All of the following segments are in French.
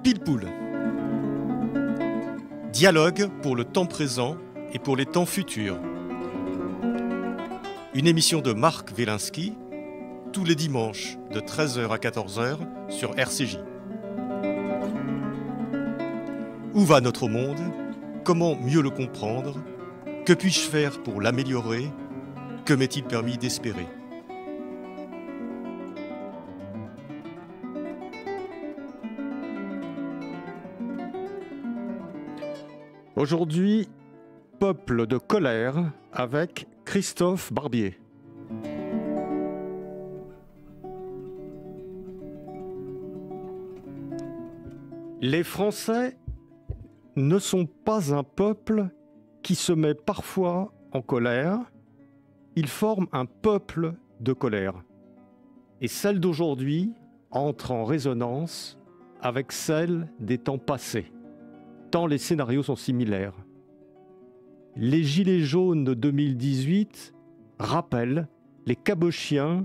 Pile Poule. Dialogue pour le temps présent et pour les temps futurs. Une émission de Marc Wielinski, tous les dimanches de 13h à 14h sur RCJ. Où va notre monde? Comment mieux le comprendre? Que puis-je faire pour l'améliorer? Que m'est-il permis d'espérer? Aujourd'hui, Peuple de colère avec Christophe Barbier. Les Français ne sont pas un peuple qui se met parfois en colère. Ils forment un peuple de colère. Et celle d'aujourd'hui entre en résonance avec celle des temps passés, tant les scénarios sont similaires. Les Gilets jaunes de 2018 rappellent les cabochiens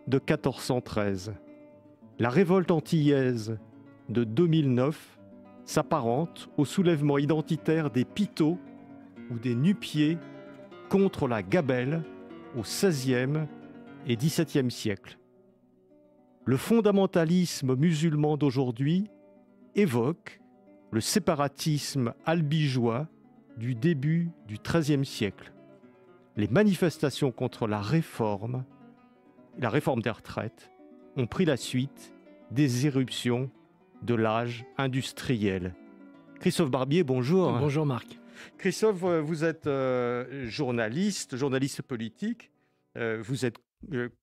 de 1413. La révolte antillaise de 2009 s'apparente au soulèvement identitaire des Pitots ou des Nu-Pieds contre la gabelle au XVIe et XVIIe siècle. Le fondamentalisme musulman d'aujourd'hui évoque le séparatisme albigeois du début du XIIIe siècle. Les manifestations contre la réforme des retraites, ont pris la suite des éruptions de l'âge industriel. Christophe Barbier, bonjour. Bonjour Marc. Christophe, vous êtes journaliste politique, vous êtes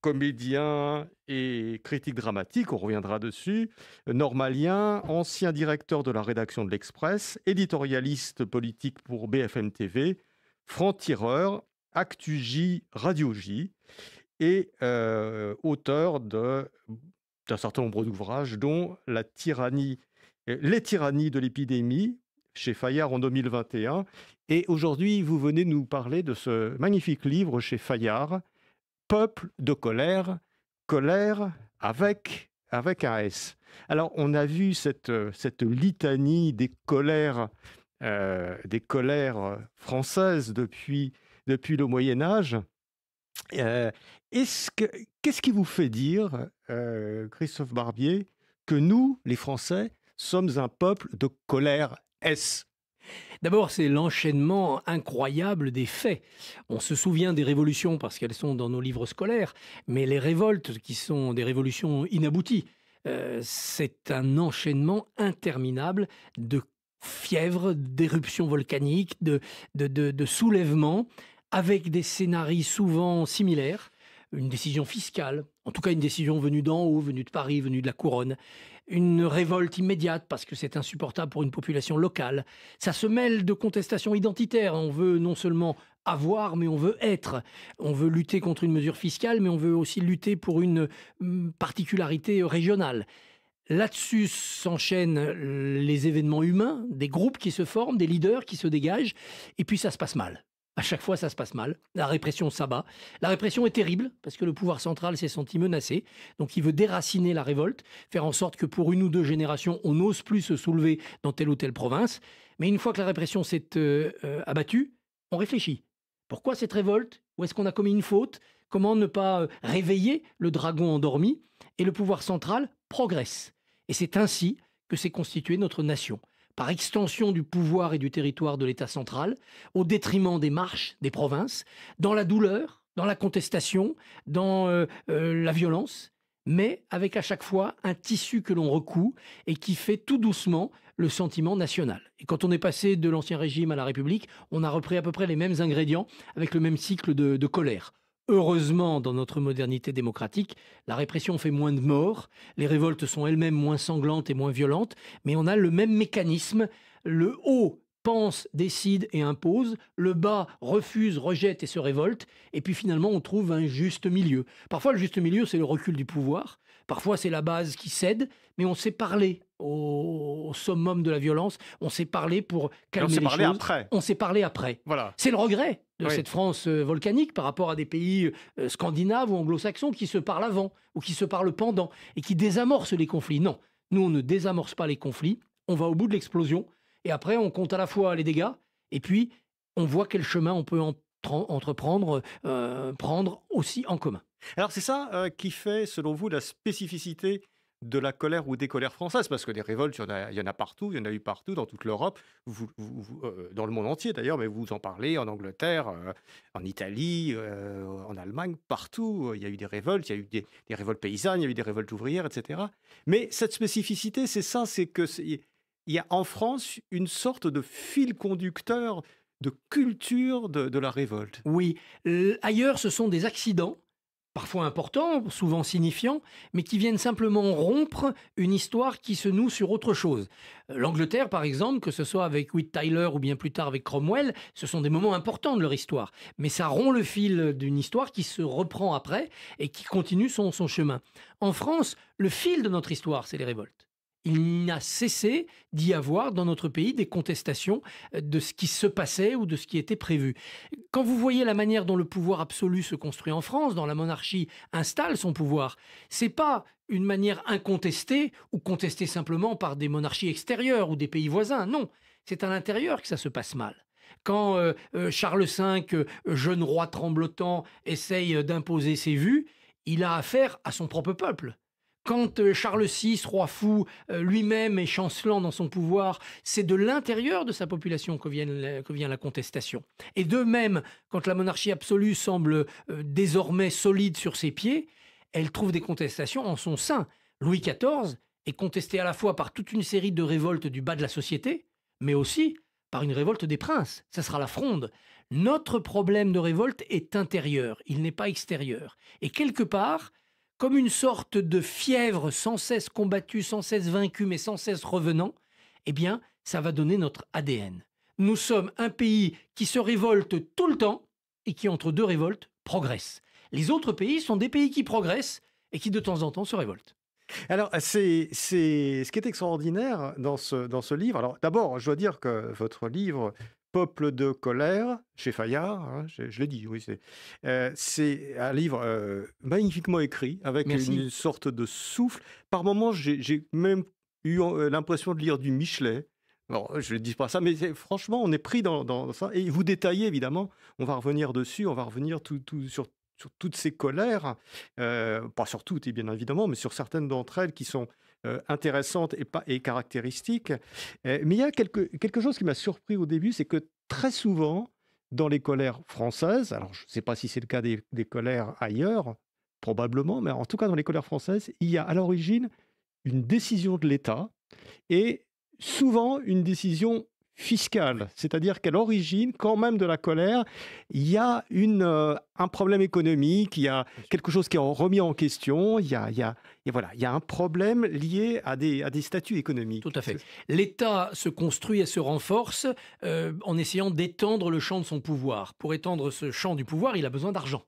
comédien et critique dramatique, on reviendra dessus, normalien, ancien directeur de la rédaction de l'Express, éditorialiste politique pour BFM TV, franc-tireur, Actu-J, Radio-J, et auteur d'un certain nombre d'ouvrages, dont Les tyrannies de l'épidémie, chez Fayard en 2021. Et aujourd'hui, vous venez nous parler de ce magnifique livre chez Fayard, Peuple de colère, colère avec un S. Alors, on a vu cette litanie des colères françaises depuis le Moyen-Âge. Qu'est-ce qui vous fait dire, Christophe Barbier, que nous, les Français, sommes un peuple de colère S? D'abord, c'est l'enchaînement incroyable des faits. On se souvient des révolutions parce qu'elles sont dans nos livres scolaires, mais les révoltes qui sont des révolutions inabouties, c'est un enchaînement interminable de fièvres, d'éruptions volcaniques, de soulèvements, avec des scénarios souvent similaires. Une décision fiscale, en tout cas une décision venue d'en haut, venue de Paris, venue de la couronne, une révolte immédiate parce que c'est insupportable pour une population locale. Ça se mêle de contestations identitaires. On veut non seulement avoir, mais on veut être. On veut lutter contre une mesure fiscale, mais on veut aussi lutter pour une particularité régionale. Là-dessus s'enchaînent les événements humains, des groupes qui se forment, des leaders qui se dégagent, et puis ça se passe mal. À chaque fois, ça se passe mal. La répression s'abat. La répression est terrible parce que le pouvoir central s'est senti menacé. Donc, il veut déraciner la révolte, faire en sorte que pour une ou deux générations, on n'ose plus se soulever dans telle ou telle province. Mais une fois que la répression s'est abattue, on réfléchit. Pourquoi cette révolte? Où est-ce qu'on a commis une faute? Comment ne pas réveiller le dragon endormi? Et le pouvoir central progresse. Et c'est ainsi que s'est constituée notre nation. Par extension du pouvoir et du territoire de l'État central, au détriment des marches des provinces, dans la douleur, dans la contestation, dans la violence, mais avec à chaque fois un tissu que l'on recoud et qui fait tout doucement le sentiment national. Et quand on est passé de l'Ancien Régime à la République, on a repris à peu près les mêmes ingrédients avec le même cycle de colère. Heureusement, dans notre modernité démocratique, la répression fait moins de morts, les révoltes sont elles-mêmes moins sanglantes et moins violentes, mais on a le même mécanisme. Le haut pense, décide et impose, le bas refuse, rejette et se révolte, et puis finalement on trouve un juste milieu. Parfois le juste milieu c'est le recul du pouvoir, parfois c'est la base qui cède, mais on sait parler au summum de la violence, on sait parler pour calmer les choses. On s'est parlé après. Voilà. C'est le regret de cette France volcanique par rapport à des pays scandinaves ou anglo-saxons qui se parlent avant ou qui se parlent pendant et qui désamorcent les conflits. Non, Nous, on ne désamorce pas les conflits, on va au bout de l'explosion, et après, on compte à la fois les dégâts, et puis on voit quel chemin on peut entreprendre, prendre aussi en commun. Alors c'est ça qui fait, selon vous, la spécificité de la colère ou des colères françaises, parce que des révoltes, il y en a partout, il y en a eu partout dans toute l'Europe, dans le monde entier d'ailleurs, mais vous en parlez en Angleterre, en Italie, en Allemagne, partout, il y a eu des révoltes, il y a eu des révoltes paysannes, il y a eu des révoltes ouvrières, etc. Mais cette spécificité, c'est ça, il y a en France une sorte de fil conducteur de culture de la révolte. Oui, ailleurs, ce sont des accidents parfois importants, souvent signifiants, mais qui viennent simplement rompre une histoire qui se noue sur autre chose. L'Angleterre, par exemple, que ce soit avec Whit Tyler ou bien plus tard avec Cromwell, ce sont des moments importants de leur histoire. Mais ça rompt le fil d'une histoire qui se reprend après et qui continue son chemin. En France, le fil de notre histoire, c'est les révoltes. Il n'a cessé d'y avoir dans notre pays des contestations de ce qui se passait ou de ce qui était prévu. Quand vous voyez la manière dont le pouvoir absolu se construit en France, dont la monarchie installe son pouvoir, c'est pas une manière incontestée ou contestée simplement par des monarchies extérieures ou des pays voisins. Non, c'est à l'intérieur que ça se passe mal. Quand Charles V, jeune roi tremblotant, essaye d'imposer ses vues, il a affaire à son propre peuple. Quand Charles VI, roi fou, lui-même est chancelant dans son pouvoir, c'est de l'intérieur de sa population que vient la contestation. Et de même, quand la monarchie absolue semble désormais solide sur ses pieds, elle trouve des contestations en son sein. Louis XIV est contesté à la fois par toute une série de révoltes du bas de la société, mais aussi par une révolte des princes. Ça sera la Fronde. Notre problème de révolte est intérieur, il n'est pas extérieur. Et quelque part, comme une sorte de fièvre sans cesse combattue, sans cesse vaincue, mais sans cesse revenant, eh bien, ça va donner notre ADN. Nous sommes un pays qui se révolte tout le temps et qui, entre deux révoltes, progresse. Les autres pays sont des pays qui progressent et qui, de temps en temps, se révoltent. Alors, c'est ce qui est extraordinaire dans ce livre. Alors, d'abord, je dois dire que votre livre, Peuple de colère, chez Fayard, hein, je l'ai dit, oui, c'est un livre magnifiquement écrit, avec Merci. une sorte de souffle. Par moments, j'ai même eu l'impression de lire du Michelet. Alors, je ne dis pas ça, mais franchement, on est pris dans ça. Et vous détaillez, évidemment, on va revenir dessus, on va revenir sur toutes ces colères, pas sur toutes, bien évidemment, mais sur certaines d'entre elles qui sont intéressantes et caractéristiques. Mais il y a quelque chose qui m'a surpris au début, c'est que très souvent, dans les colères françaises, alors je ne sais pas si c'est le cas des colères ailleurs, probablement, mais en tout cas dans les colères françaises, il y a à l'origine une décision de l'État et souvent une décision fiscale, c'est-à-dire qu'à l'origine, quand même de la colère, il y a un problème économique, il y a quelque chose qui est remis en question, il y a un problème lié à des statuts économiques. Tout à fait. L'État se construit et se renforce en essayant d'étendre le champ de son pouvoir. Pour étendre ce champ du pouvoir, il a besoin d'argent.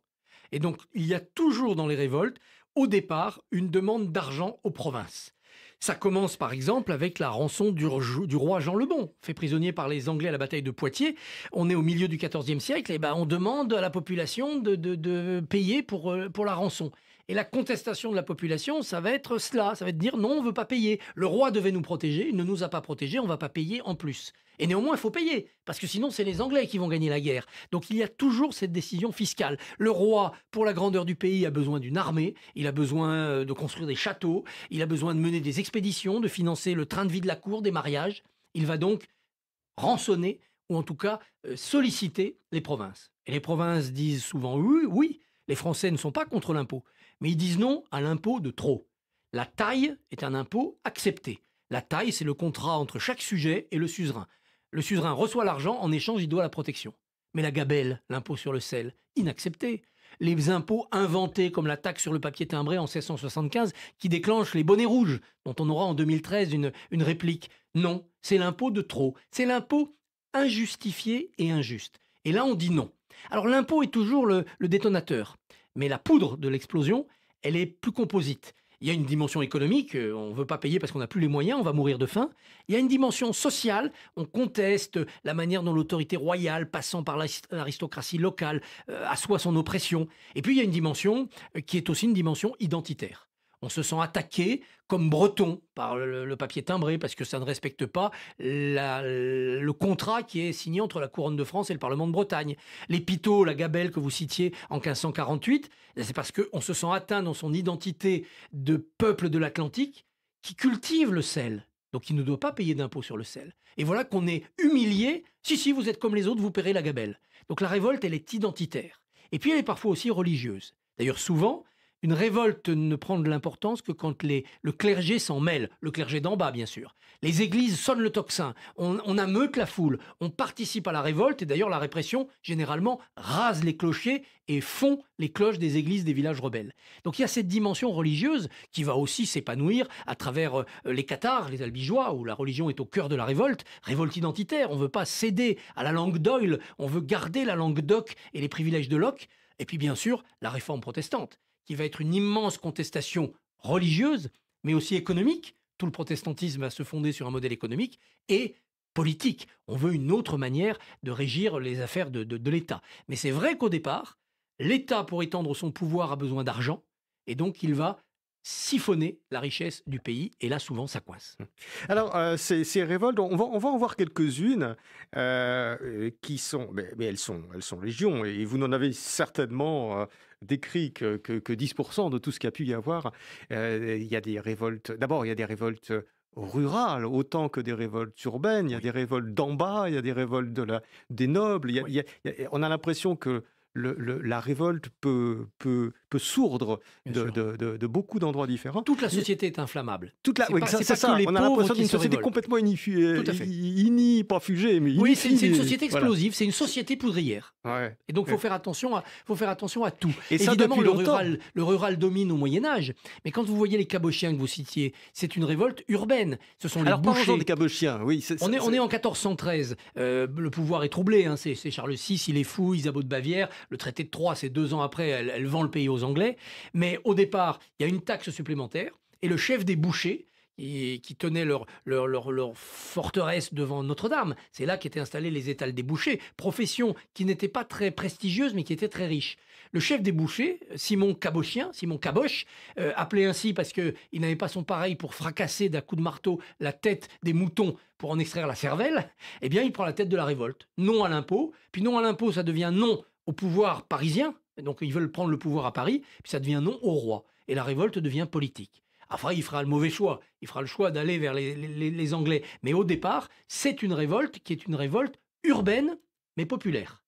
Et donc, il y a toujours dans les révoltes, au départ, une demande d'argent aux provinces. Ça commence par exemple avec la rançon du roi Jean le Bon, fait prisonnier par les Anglais à la bataille de Poitiers. On est au milieu du XIVe siècle, et on demande à la population de payer pour la rançon. Et la contestation de la population, ça va être cela, ça va être dire non, on ne veut pas payer. Le roi devait nous protéger, il ne nous a pas protégés, on ne va pas payer en plus. Et néanmoins, il faut payer, parce que sinon, c'est les Anglais qui vont gagner la guerre. Donc il y a toujours cette décision fiscale. Le roi, pour la grandeur du pays, a besoin d'une armée, il a besoin de construire des châteaux, il a besoin de mener des expéditions, de financer le train de vie de la cour, des mariages. Il va donc rançonner, ou en tout cas solliciter les provinces. Et les provinces disent souvent oui, oui, les Français ne sont pas contre l'impôt, mais ils disent non à l'impôt de trop. La taille est un impôt accepté. La taille, c'est le contrat entre chaque sujet et le suzerain. Le suzerain reçoit l'argent, en échange, il doit la protection. Mais la gabelle, l'impôt sur le sel, inaccepté. Les impôts inventés comme la taxe sur le papier timbré en 1675 qui déclenchent les bonnets rouges, dont on aura en 2013 une réplique. Non, c'est l'impôt de trop. C'est l'impôt injustifié et injuste. Et là, on dit non. Alors l'impôt est toujours le détonateur. Mais la poudre de l'explosion, elle est plus composite. Il y a une dimension économique, on ne veut pas payer parce qu'on n'a plus les moyens, on va mourir de faim. Il y a une dimension sociale, on conteste la manière dont l'autorité royale, passant par l'aristocratie locale, assoit son oppression. Et puis il y a une dimension qui est aussi une dimension identitaire. On se sent attaqué comme breton par le papier timbré parce que ça ne respecte pas le contrat qui est signé entre la couronne de France et le Parlement de Bretagne. Les Pitot, la gabelle que vous citiez en 1548, c'est parce qu'on se sent atteint dans son identité de peuple de l'Atlantique qui cultive le sel. Donc il ne doit pas payer d'impôt sur le sel. Et voilà qu'on est humilié. Si, vous êtes comme les autres, vous paierez la gabelle. Donc la révolte, elle est identitaire. Et puis elle est parfois aussi religieuse. D'ailleurs, souvent, une révolte ne prend de l'importance que quand le clergé s'en mêle, le clergé d'en bas bien sûr. Les églises sonnent le tocsin, on ameute la foule, on participe à la révolte et d'ailleurs la répression généralement rase les clochers et fond les cloches des églises des villages rebelles. Donc il y a cette dimension religieuse qui va aussi s'épanouir à travers les Cathares, les Albigeois où la religion est au cœur de la révolte identitaire, on ne veut pas céder à la langue d'Oil, on veut garder la langue d'Oc et les privilèges de Locke et puis bien sûr la réforme protestante, qui va être une immense contestation religieuse, mais aussi économique. Tout le protestantisme va se fonder sur un modèle économique et politique. On veut une autre manière de régir les affaires de l'État. Mais c'est vrai qu'au départ, l'État, pour étendre son pouvoir, a besoin d'argent, et donc il va siphonner la richesse du pays, et là, souvent, ça coince. Alors, ces révoltes, on va en voir quelques-unes qui sont, mais elles sont légion, et vous n'en avez certainement décrit que 10% de tout ce qu'il y a pu y avoir. Il y a des révoltes, d'abord, il y a des révoltes rurales autant que des révoltes urbaines, il y a des révoltes d'en bas, il y a des révoltes des nobles, on a l'impression que la révolte peut sourdre de beaucoup d'endroits différents. Toute la société est inflammable. C'est ça. On a l'impression d'une société complètement unie, pas fugée, mais oui, c'est une société explosive, c'est une société poudrière. Ouais. Et donc, il faut faire attention à tout. Et ça, évidemment, depuis le rural domine au Moyen-Âge, mais quand vous voyez les cabochiens que vous citiez, c'est une révolte urbaine. Ce sont les bouchers. Parlons des cabochiens, oui. On est en 1413. Le pouvoir est troublé. Hein, c'est Charles VI, il est fou, Isabeau de Bavière. Le traité de Troyes, c'est 2 ans après, elle vend le pays aux Anglais. Mais au départ, il y a une taxe supplémentaire. Et le chef des bouchers, qui tenaient leur forteresse devant Notre-Dame, c'est là qu'étaient installés les étals des bouchers, profession qui n'était pas très prestigieuse, mais qui était très riche. Le chef des bouchers, Simon Caboche, appelé ainsi parce qu'il n'avait pas son pareil pour fracasser d'un coup de marteau la tête des moutons pour en extraire la cervelle, eh bien il prend la tête de la révolte. Non à l'impôt, puis non à l'impôt, ça devient non au pouvoir parisien, donc ils veulent prendre le pouvoir à Paris, puis ça devient non au roi, et la révolte devient politique. Après, il fera le mauvais choix. Il fera le choix d'aller vers les Anglais. Mais au départ, c'est une révolte qui est une révolte urbaine, mais populaire.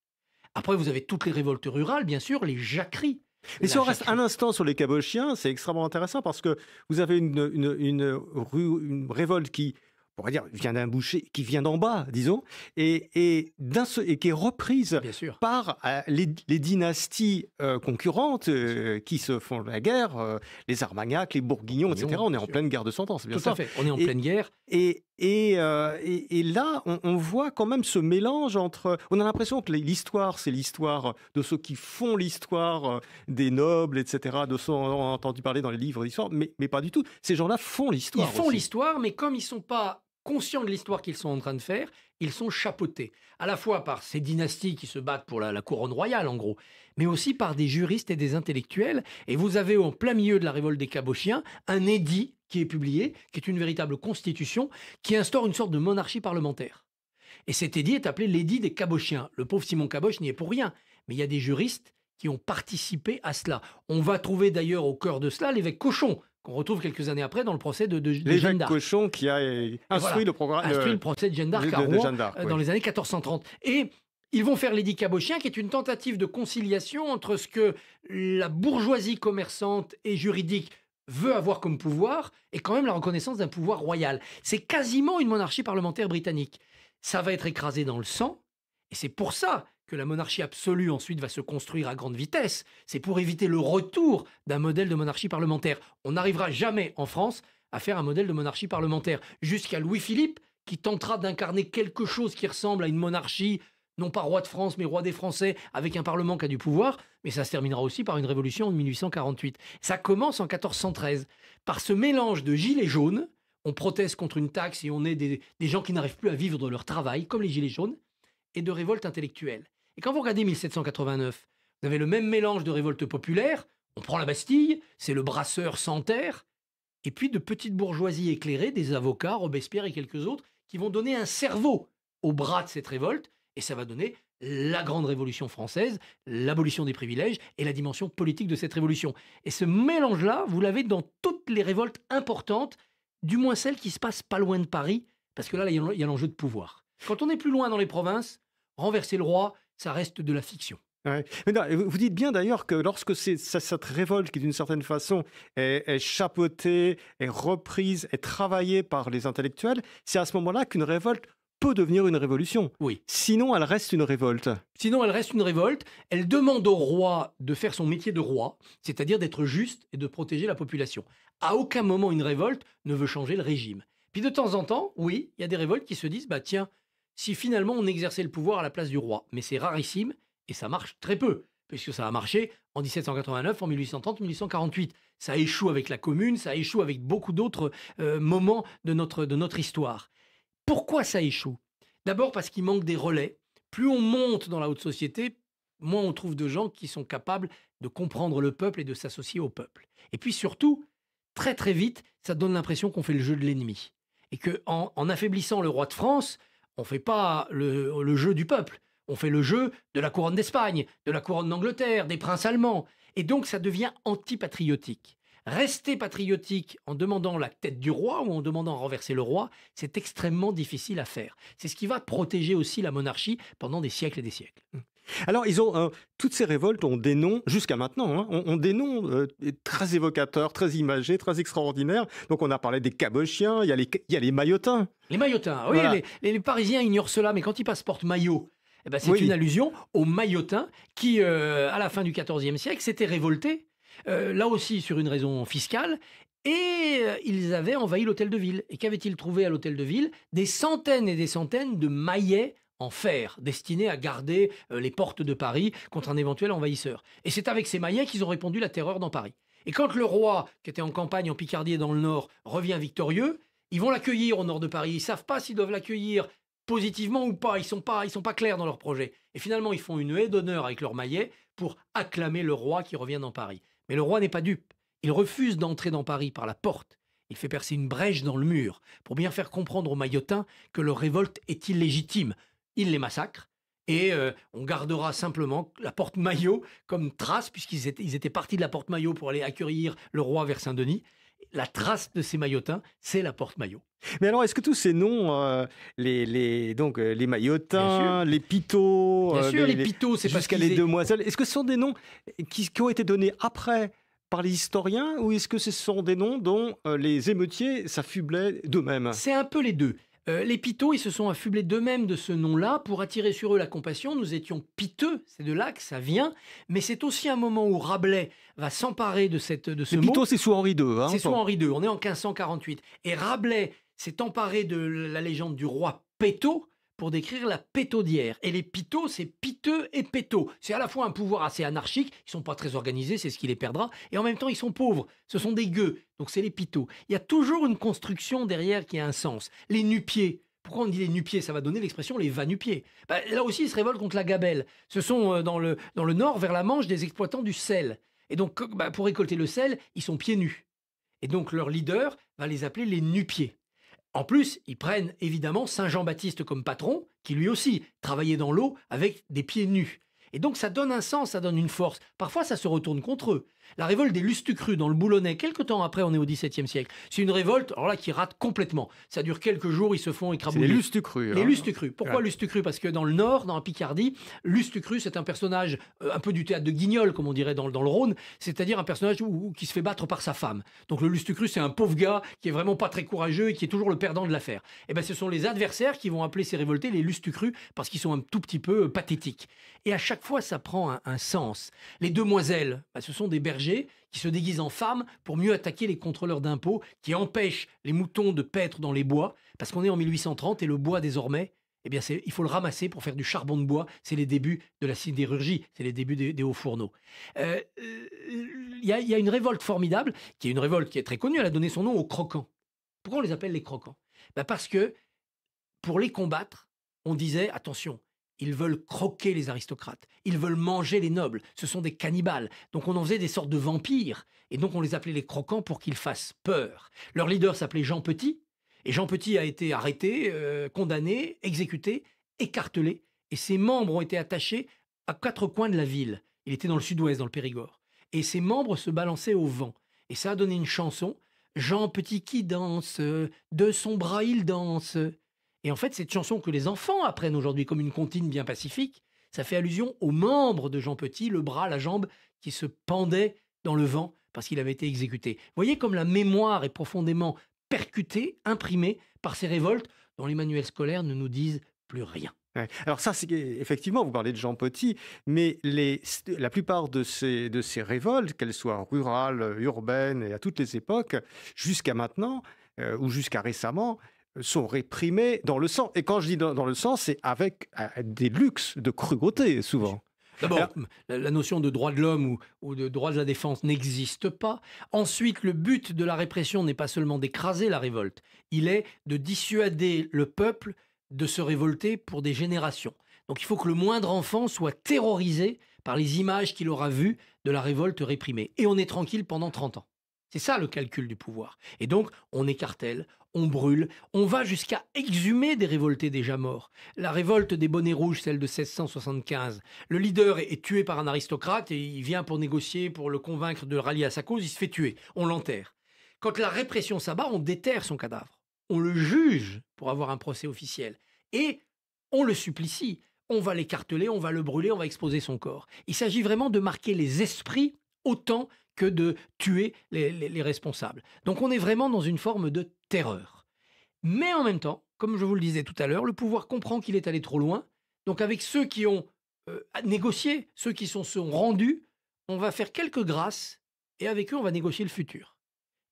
Après, vous avez toutes les révoltes rurales, bien sûr, les jacqueries. Mais si on reste un instant sur les cabochiens, c'est extrêmement intéressant parce que vous avez une révolte qui, on pourrait dire, vient d'un boucher, qui vient d'en bas, disons, et qui est reprise par les dynasties concurrentes qui se font la guerre, les Armagnacs, les Bourguignons, etc. On est en pleine guerre de 100 ans, c'est bien ça. Tout à fait, on est en pleine guerre. Et là, on voit quand même ce mélange entre... On a l'impression que l'histoire, c'est l'histoire de ceux qui font l'histoire des nobles, etc., de ceux qu'on a entendu parler dans les livres d'histoire, mais pas du tout. Ces gens-là font l'histoire. Ils font l'histoire, mais comme ils ne sont pas conscients de l'histoire qu'ils sont en train de faire, ils sont chapeautés, à la fois par ces dynasties qui se battent pour la couronne royale, en gros, mais aussi par des juristes et des intellectuels. Et vous avez, en plein milieu de la révolte des cabochiens, un édit qui est publié, qui est une véritable constitution, qui instaure une sorte de monarchie parlementaire. Et cet édit est appelé l'édit des cabochiens. Le pauvre Simon Caboche n'y est pour rien, mais il y a des juristes qui ont participé à cela. On va trouver d'ailleurs au cœur de cela l'évêque Cochon, qu'on retrouve quelques années après dans le procès de Jeanne d'Arc. L'évêque Cochon qui a instruit le procès de Jeanne d'Arc à Rouen dans les années 1430. Et ils vont faire l'édit cabochien, qui est une tentative de conciliation entre ce que la bourgeoisie commerçante et juridique veut avoir comme pouvoir et quand même la reconnaissance d'un pouvoir royal. C'est quasiment une monarchie parlementaire britannique. Ça va être écrasé dans le sang, et c'est pour ça que la monarchie absolue ensuite va se construire à grande vitesse. C'est pour éviter le retour d'un modèle de monarchie parlementaire. On n'arrivera jamais en France à faire un modèle de monarchie parlementaire, jusqu'à Louis-Philippe, qui tentera d'incarner quelque chose qui ressemble à une monarchie, non pas roi de France, mais roi des Français, avec un parlement qui a du pouvoir, mais ça se terminera aussi par une révolution en 1848. Ça commence en 1413, par ce mélange de gilets jaunes, on proteste contre une taxe et on est des gens qui n'arrivent plus à vivre de leur travail, comme les gilets jaunes, et de révolte intellectuelle. Et quand vous regardez 1789, vous avez le même mélange de révolte populaire, On prend la Bastille, c'est le brasseur sans terre, et puis de petites bourgeoisies éclairées, des avocats, Robespierre et quelques autres, qui vont donner un cerveau au bras de cette révolte, et ça va donner la grande révolution française, l'abolition des privilèges et la dimension politique de cette révolution. Et ce mélange-là, vous l'avez dans toutes les révoltes importantes, du moins celles qui se passent pas loin de Paris, parce que là, il y a l'enjeu de pouvoir. Quand on est plus loin dans les provinces, renverser le roi, ça reste de la fiction. Ouais. Mais non, vous dites bien d'ailleurs que lorsque cette révolte qui d'une certaine façon est chapeautée, est reprise, est travaillée par les intellectuels, c'est à ce moment-là qu'une révolte peut devenir une révolution. Oui. Sinon, elle reste une révolte. Sinon, elle reste une révolte. Elle demande au roi de faire son métier de roi, c'est-à-dire d'être juste et de protéger la population. À aucun moment, une révolte ne veut changer le régime. Puis de temps en temps, oui, il y a des révoltes qui se disent, bah tiens, si finalement on exerçait le pouvoir à la place du roi. Mais c'est rarissime et ça marche très peu, puisque ça a marché en 1789, en 1830, 1848. Ça échoue avec la Commune, ça échoue avec beaucoup d'autres moments de notre histoire. Pourquoi ça échoue? D'abord parce qu'il manque des relais. Plus on monte dans la haute société, moins on trouve de gens qui sont capables de comprendre le peuple et de s'associer au peuple. Et puis surtout, très très vite, ça donne l'impression qu'on fait le jeu de l'ennemi. Et qu'en affaiblissant le roi de France, on ne fait pas le jeu du peuple. On fait le jeu de la couronne d'Espagne, de la couronne d'Angleterre, des princes allemands. Et donc ça devient antipatriotique. Rester patriotique en demandant la tête du roi ou en demandant à renverser le roi, c'est extrêmement difficile à faire. C'est ce qui va protéger aussi la monarchie pendant des siècles et des siècles. Alors, toutes ces révoltes ont des noms, jusqu'à maintenant, hein, ont des noms très évocateurs, très imagés, très extraordinaires. Donc, on a parlé des Cabochiens, il y a les Maillotins. Les Maillotins, oui, voilà. les Parisiens ignorent cela, mais quand ils passent porte-maillot, eh ben, c'est une allusion aux Maillotins qui, à la fin du XIVe siècle, s'étaient révoltés. Là aussi sur une raison fiscale, et ils avaient envahi l'hôtel de ville. Et qu'avaient-ils trouvé à l'hôtel de ville? Des centaines et des centaines de maillets en fer, destinés à garder les portes de Paris contre un éventuel envahisseur. Et c'est avec ces maillets qu'ils ont répandu la terreur dans Paris. Et quand le roi, qui était en campagne en Picardie et dans le Nord, revient victorieux, ils vont l'accueillir au nord de Paris. Ils ne savent pas s'ils doivent l'accueillir positivement ou pas. Ils sont pas clairs dans leur projet. Et finalement, ils font une haie d'honneur avec leurs maillets pour acclamer le roi qui revient dans Paris. Mais le roi n'est pas dupe. Il refuse d'entrer dans Paris par la porte. Il fait percer une brèche dans le mur pour bien faire comprendre aux Maillotins que leur révolte est illégitime. Il les massacre et on gardera simplement la porte Maillot comme trace, puisqu'ils étaient partis de la porte Maillot pour aller accueillir le roi vers Saint-Denis. La trace de ces Maillotins, c'est la porte Maillot. Mais alors, est-ce que tous ces noms, donc les Maillotins, les Pitots, bien sûr, les Pitots, c'est jusqu'à les Demoiselles, est-ce que ce sont des noms qui ont été donnés après par les historiens, ou est-ce que ce sont des noms dont les émeutiers s'affublaient d'eux-mêmes? C'est un peu les deux. Les Pitots, ils se sont affublés d'eux-mêmes de ce nom-là pour attirer sur eux la compassion. Nous étions piteux, c'est de là que ça vient. Mais c'est aussi un moment où Rabelais va s'emparer de ce mot. Pitots, c'est sous Henri II. Hein, c'est sous Henri II, on est en 1548. Et Rabelais s'est emparé de la légende du roi Pétot pour décrire la pétaudière. Et les Pitots, c'est piteux et pétaux. C'est à la fois un pouvoir assez anarchique, ils sont pas très organisés, c'est ce qui les perdra, et en même temps ils sont pauvres, ce sont des gueux, donc c'est les Pitots. Il y a toujours une construction derrière qui a un sens. Les nu-pieds, pourquoi on dit les nu-pieds? Ça va donner l'expression les va-nu-pieds. Là aussi ils se révoltent contre la gabelle. Ce sont dans le nord, vers la Manche, des exploitants du sel. Et donc pour récolter le sel, ils sont pieds nus. Et donc leur leader va les appeler les nu-pieds. En plus, ils prennent évidemment Saint Jean-Baptiste comme patron, qui lui aussi travaillait dans l'eau avec des pieds nus. Et donc ça donne un sens, ça donne une force. Parfois ça se retourne contre eux. La révolte des Lustucrus dans le Boulonnais, quelques temps après, on est au XVIIe siècle. C'est une révolte, alors là, qui rate complètement. Ça dure quelques jours, ils se font écrabouiller. C'est les Lustucrus. Les Lustucrus. Pourquoi Lustucrus? Parce que dans le Nord, dans la Picardie, Lustucrus, c'est un personnage un peu du théâtre de Guignol, comme on dirait dans le Rhône, c'est-à-dire un personnage qui se fait battre par sa femme. Donc le Lustucrus, c'est un pauvre gars qui est vraiment pas très courageux et qui est toujours le perdant de l'affaire. Et ben, ce sont les adversaires qui vont appeler ces révoltés les Lustucrus parce qu'ils sont un tout petit peu pathétiques. Et à chaque fois, ça prend un sens. Les demoiselles, ce sont des bergers qui se déguisent en femmes pour mieux attaquer les contrôleurs d'impôts qui empêchent les moutons de paître dans les bois, parce qu'on est en 1830 et le bois désormais, eh bien il faut le ramasser pour faire du charbon de bois. C'est les débuts de la sidérurgie, c'est les débuts des hauts fourneaux. Il y a une révolte formidable, qui est une révolte qui est très connue, elle a donné son nom aux croquants. Pourquoi on les appelle les croquants? Parce que pour les combattre, on disait, attention, Ils veulent croquer les aristocrates. Ils veulent manger les nobles. Ce sont des cannibales. Donc on en faisait des sortes de vampires. Et donc on les appelait les croquants pour qu'ils fassent peur. Leur leader s'appelait Jean Petit. Et Jean Petit a été arrêté, condamné, exécuté, écartelé. Et ses membres ont été attachés à 4 coins de la ville. Il était dans le sud-ouest, dans le Périgord. Et ses membres se balançaient au vent. Et ça a donné une chanson. Jean Petit qui danse, de son bras il danse. Et en fait, cette chanson que les enfants apprennent aujourd'hui comme une comptine bien pacifique, ça fait allusion aux membres de Jean Petit, le bras, la jambe, qui se pendaient dans le vent parce qu'il avait été exécuté. Vous voyez comme la mémoire est profondément percutée, imprimée par ces révoltes dont les manuels scolaires ne nous disent plus rien. Ouais. Alors ça, c'est effectivement, vous parlez de Jean Petit, mais la plupart de ces révoltes, qu'elles soient rurales, urbaines et à toutes les époques, jusqu'à maintenant ou jusqu'à récemment, sont réprimées dans le sang. Et quand je dis dans le sang, c'est avec des luxes de cruauté, souvent. D'abord, Alors, la notion de droit de l'homme ou de droit de la défense n'existe pas. Ensuite, le but de la répression n'est pas seulement d'écraser la révolte, il est de dissuader le peuple de se révolter pour des générations. Donc il faut que le moindre enfant soit terrorisé par les images qu'il aura vues de la révolte réprimée. Et on est tranquille pendant 30 ans. C'est ça le calcul du pouvoir. Et donc, on écartèle, on brûle, on va jusqu'à exhumer des révoltés déjà morts. La révolte des bonnets rouges, celle de 1675, le leader est tué par un aristocrate et il vient pour négocier, pour le convaincre de rallier à sa cause, il se fait tuer, on l'enterre. Quand la répression s'abat, on déterre son cadavre. On le juge pour avoir un procès officiel et on le supplie. On va l'écarteler, on va le brûler, on va exposer son corps. Il s'agit vraiment de marquer les esprits autant que de tuer les responsables. Donc on est vraiment dans une forme de terreur. Mais en même temps, comme je vous le disais tout à l'heure, le pouvoir comprend qu'il est allé trop loin. Donc avec ceux qui ont négocié, ceux qui sont rendus, on va faire quelques grâces et avec eux on va négocier le futur.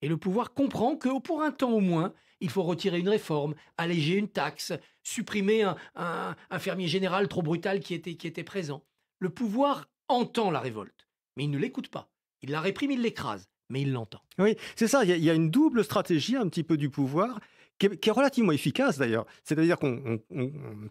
Et le pouvoir comprend que pour un temps au moins, il faut retirer une réforme, alléger une taxe, supprimer un fermier général trop brutal qui était présent. Le pouvoir entend la révolte, mais il ne l'écoute pas. Il la réprime, il l'écrase, mais il l'entend. oui, c'est ça, il y a une double stratégie un petit peu du pouvoir qui est relativement efficace d'ailleurs. C'est-à-dire qu'on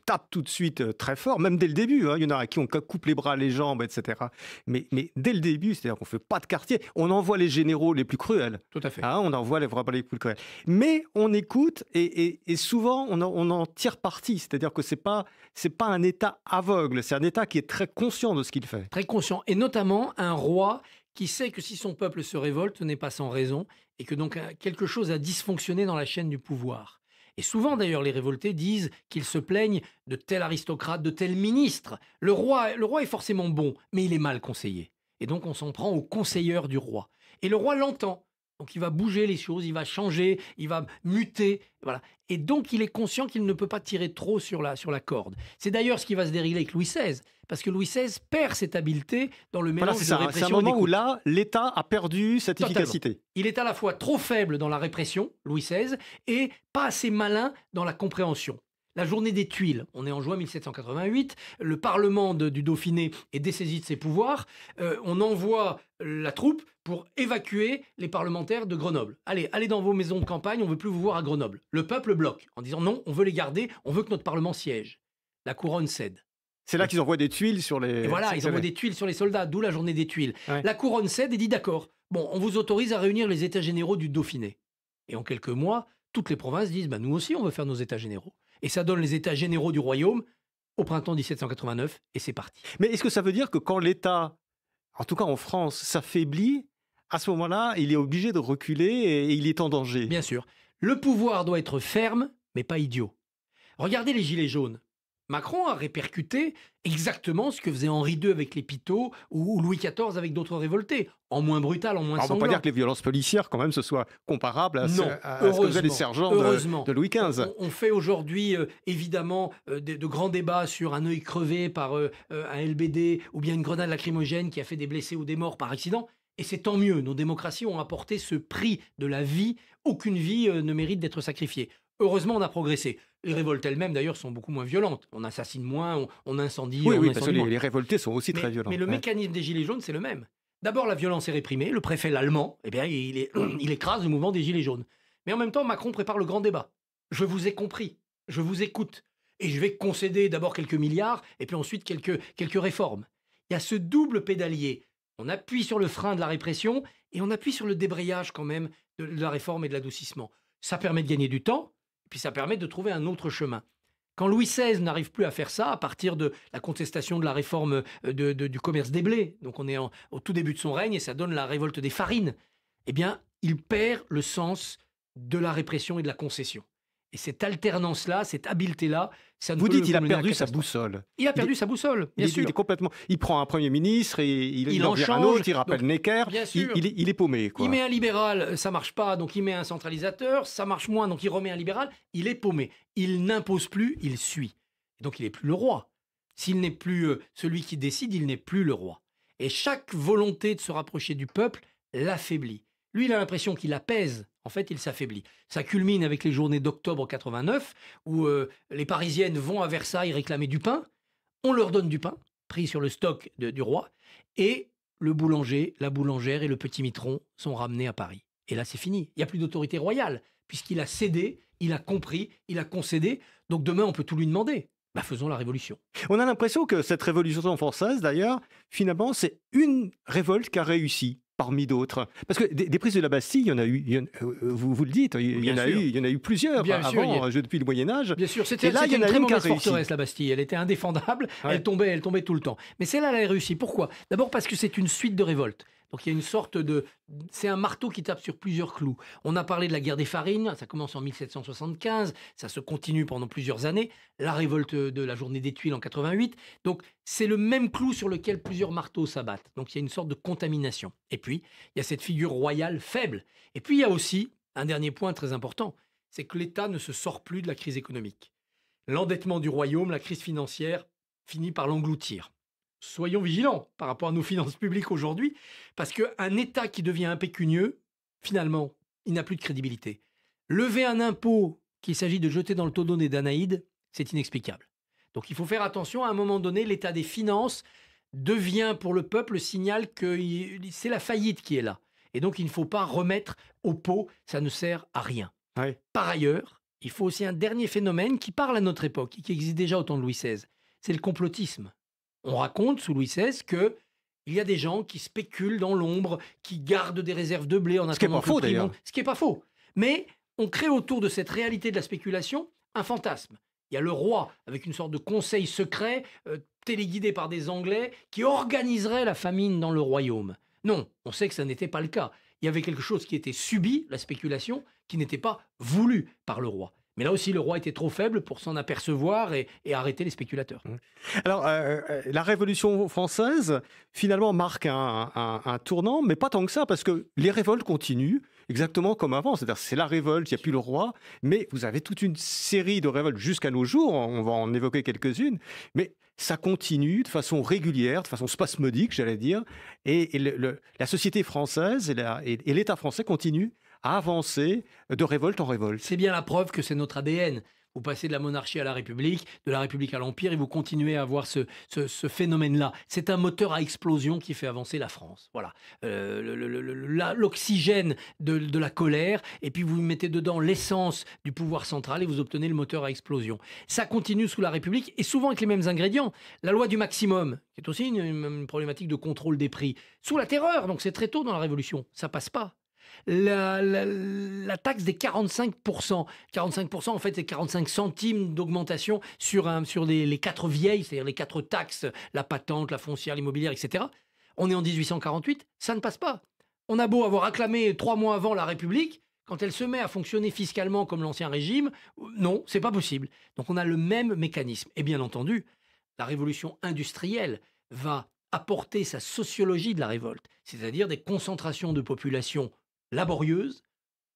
tape tout de suite très fort, même dès le début. Hein. Il y en a qui on coupe les bras, les jambes, etc. Mais dès le début, c'est-à-dire qu'on ne fait pas de quartier. On envoie les généraux les plus cruels. Tout à fait. Hein, on envoie vraiment les plus cruels. Mais on écoute et souvent on en tire parti. C'est-à-dire que c'est pas un État aveugle, c'est un État qui est très conscient de ce qu'il fait. Très conscient. Et notamment un roi qui sait que si son peuple se révolte, ce n'est pas sans raison, et que donc quelque chose a dysfonctionné dans la chaîne du pouvoir. Et souvent d'ailleurs, les révoltés disent qu'ils se plaignent de tel aristocrate, de tel ministre. Le roi est forcément bon, mais il est mal conseillé. Et donc on s'en prend au conseilleur du roi. Et le roi l'entend. Donc il va bouger les choses, il va changer, il va muter, voilà. Et donc il est conscient qu'il ne peut pas tirer trop sur la corde. C'est d'ailleurs ce qui va se dériver avec Louis XVI, parce que Louis XVI perd cette habileté dans le mélange de répression. C'est un moment où là, l'État a perdu cette efficacité. Il est à la fois trop faible dans la répression, Louis XVI, et pas assez malin dans la compréhension. La journée des Tuiles, on est en juin 1788, le Parlement du Dauphiné est dessaisi de ses pouvoirs, on envoie la troupe pour évacuer les parlementaires de Grenoble. Allez dans vos maisons de campagne, on ne veut plus vous voir à Grenoble. Le peuple bloque en disant non, on veut les garder, on veut que notre Parlement siège. La couronne cède. C'est là qu'ils envoient des tuiles sur les... Et voilà, ils envoient des tuiles sur les soldats, d'où la journée des Tuiles. Ouais. La couronne cède et dit d'accord, bon, on vous autorise à réunir les États généraux du Dauphiné. Et en quelques mois, toutes les provinces disent nous aussi on veut faire nos États généraux. Et ça donne les États généraux du royaume au printemps 1789 et c'est parti. Mais est-ce que ça veut dire que quand l'État, en tout cas en France, s'affaiblit, à ce moment-là, il est obligé de reculer et il est en danger? Bien sûr. Le pouvoir doit être ferme, mais pas idiot. Regardez les Gilets jaunes. Macron a répercuté exactement ce que faisait Henri II avec les Pitots ou Louis XIV avec d'autres révoltés, en moins brutal, en moins sanglant. On ne peut pas dire que les violences policières, quand même, ce soit comparable à ce que faisaient les sergents de Louis XV. On fait aujourd'hui, évidemment, de grands débats sur un œil crevé par un LBD ou bien une grenade lacrymogène qui a fait des blessés ou des morts par accident. Et c'est tant mieux, nos démocraties ont apporté ce prix de la vie. Aucune vie ne mérite d'être sacrifiée. Heureusement, on a progressé. Les révoltes elles-mêmes, d'ailleurs, sont beaucoup moins violentes. On assassine moins, on incendie. Oui, parce que les révoltés sont aussi très violents. Mais le mécanisme des Gilets jaunes, c'est le même. D'abord, la violence est réprimée. Le préfet l'allemand, eh bien, il écrase le mouvement des Gilets jaunes. Mais en même temps, Macron prépare le grand débat. Je vous ai compris. Je vous écoute. et je vais concéder d'abord quelques milliards et puis ensuite quelques réformes. Il y a ce double pédalier. On appuie sur le frein de la répression et on appuie sur le débrayage quand même de la réforme et de l'adoucissement. Ça permet de gagner du temps et puis ça permet de trouver un autre chemin. Quand Louis XVI n'arrive plus à faire ça, à partir de la contestation de la réforme du commerce des blés, donc on est au tout début de son règne et ça donne la révolte des farines, eh bien, il perd le sens de la répression et de la concession. Et cette alternance-là, cette habileté-là, ça ne Vous peut dites qu'il a mener à perdu sa catastrophe. boussole. Il a perdu sa boussole, bien sûr. Il est complètement. Il prend un Premier ministre et il en vire un change. autre, il rappelle Donc, Necker. bien sûr. Il est paumé, quoi. Il met un libéral, ça marche pas, donc il met un centralisateur, ça marche moins, donc il remet un libéral, il est paumé. Il n'impose plus, il suit. Et donc il n'est plus le roi. S'il n'est plus celui qui décide, il n'est plus le roi. Et chaque volonté de se rapprocher du peuple l'affaiblit. Lui, il a l'impression qu'il apaise. En fait, il s'affaiblit. Ça culmine avec les journées d'octobre 89, où les Parisiennes vont à Versailles réclamer du pain. On leur donne du pain, pris sur le stock du roi, et le boulanger, la boulangère et le petit mitron sont ramenés à Paris. Et là, c'est fini. Il n'y a plus d'autorité royale, puisqu'il a cédé, il a compris, il a concédé. Donc demain, on peut tout lui demander. Bah, faisons la révolution. On a l'impression que cette révolution française, d'ailleurs, finalement, c'est une révolte qui a réussi parmi d'autres. Parce que des prises de la Bastille, il y en a eu, vous le dites, il y en a eu plusieurs Bien sûr, avant, depuis le Moyen-Âge. Bien sûr, c'était une très mauvaise forteresse, la Bastille. Elle était indéfendable, ouais. Elle tombait tout le temps. Mais celle-là, elle a réussi. Pourquoi? D'abord parce que c'est une suite de révoltes. Donc il y a une sorte de... C'est un marteau qui tape sur plusieurs clous. On a parlé de la guerre des farines, ça commence en 1775, ça se continue pendant plusieurs années. La révolte de la journée des Tuiles en 88. Donc c'est le même clou sur lequel plusieurs marteaux s'abattent. Donc il y a une sorte de contamination. Et puis, il y a cette figure royale faible. Et puis il y a aussi un dernier point très important, c'est que l'État ne se sort plus de la crise économique. L'endettement du royaume, la crise financière, finit par l'engloutir. Soyons vigilants par rapport à nos finances publiques aujourd'hui, parce qu'un État qui devient impécunieux, finalement, il n'a plus de crédibilité. Lever un impôt qu'il s'agit de jeter dans le tonneau des Danaïdes, c'est inexplicable. Donc il faut faire attention, à un moment donné, l'état des finances devient pour le peuple le signal que c'est la faillite qui est là. Et donc il ne faut pas remettre au pot, ça ne sert à rien. Ouais. Par ailleurs, il faut aussi un dernier phénomène qui parle à notre époque, qui existe déjà au temps de Louis XVI, c'est le complotisme. On raconte sous Louis XVI qu'il y a des gens qui spéculent dans l'ombre, qui gardent des réserves de blé en attendant que le prix monte. Ce qui n'est pas faux. Mais on crée autour de cette réalité de la spéculation un fantasme. Il y a le roi avec une sorte de conseil secret, téléguidé par des Anglais, qui organiserait la famine dans le royaume. Non, on sait que ça n'était pas le cas. Il y avait quelque chose qui était subi, la spéculation, qui n'était pas voulu par le roi. Mais là aussi, le roi était trop faible pour s'en apercevoir et arrêter les spéculateurs. Alors, la Révolution française, finalement, marque un tournant, mais pas tant que ça, parce que les révoltes continuent exactement comme avant. C'est-à-dire, c'est la révolte, il n'y a plus le roi, mais vous avez toute une série de révoltes jusqu'à nos jours, on va en évoquer quelques-unes, mais ça continue de façon régulière, de façon spasmodique, j'allais dire, et la société française et l'État français continuent à avancer de révolte en révolte. C'est bien la preuve que c'est notre ADN. Vous passez de la monarchie à la République, de la République à l'Empire, et vous continuez à avoir ce phénomène-là. C'est un moteur à explosion qui fait avancer la France. Voilà. L'oxygène de la colère, et puis vous mettez dedans l'essence du pouvoir central, et vous obtenez le moteur à explosion. Ça continue sous la République, et souvent avec les mêmes ingrédients. La loi du maximum, qui est aussi une problématique de contrôle des prix. Sous la terreur, donc c'est très tôt dans la Révolution. Ça passe pas. La taxe des 45%. 45%, en fait, c'est 45 centimes d'augmentation sur les quatre vieilles, c'est-à-dire les quatre taxes, la patente, la foncière, l'immobilière, etc. On est en 1848, ça ne passe pas. On a beau avoir acclamé 3 mois avant la République, quand elle se met à fonctionner fiscalement comme l'Ancien Régime, non, c'est pas possible. Donc on a le même mécanisme. Et bien entendu, la révolution industrielle va apporter sa sociologie de la révolte, c'est-à-dire des concentrations de population laborieuses,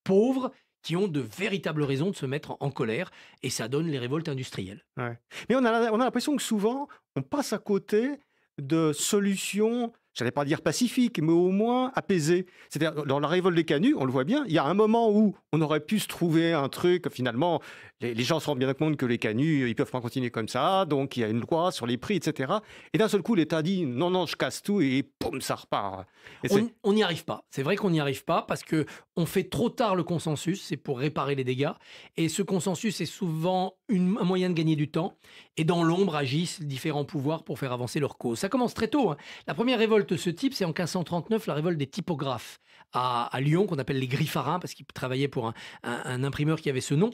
pauvres, qui ont de véritables raisons de se mettre en colère, et ça donne les révoltes industrielles. Ouais. Mais on a l'impression que souvent, on passe à côté de solutions, j'allais pas dire pacifiques, mais au moins apaisées. C'est-à-dire, dans la révolte des Canuts, on le voit bien, il y a un moment où on aurait pu se trouver un truc, finalement, les gens se rendent bien compte que les canuts, ils peuvent pas continuer comme ça, donc il y a une loi sur les prix, etc. Et d'un seul coup, l'État dit non, non, je casse tout et poum, ça repart. Et On n'y arrive pas. C'est vrai qu'on n'y arrive pas parce que on fait trop tard le consensus. C'est pour réparer les dégâts. Et ce consensus est souvent un moyen de gagner du temps. Et dans l'ombre agissent différents pouvoirs pour faire avancer leur cause. Ça commence très tôt, hein. La première révolte de ce type, c'est en 1539, la révolte des typographes à Lyon, qu'on appelle les griffarins, parce qu'ils travaillaient pour un imprimeur qui avait ce nom.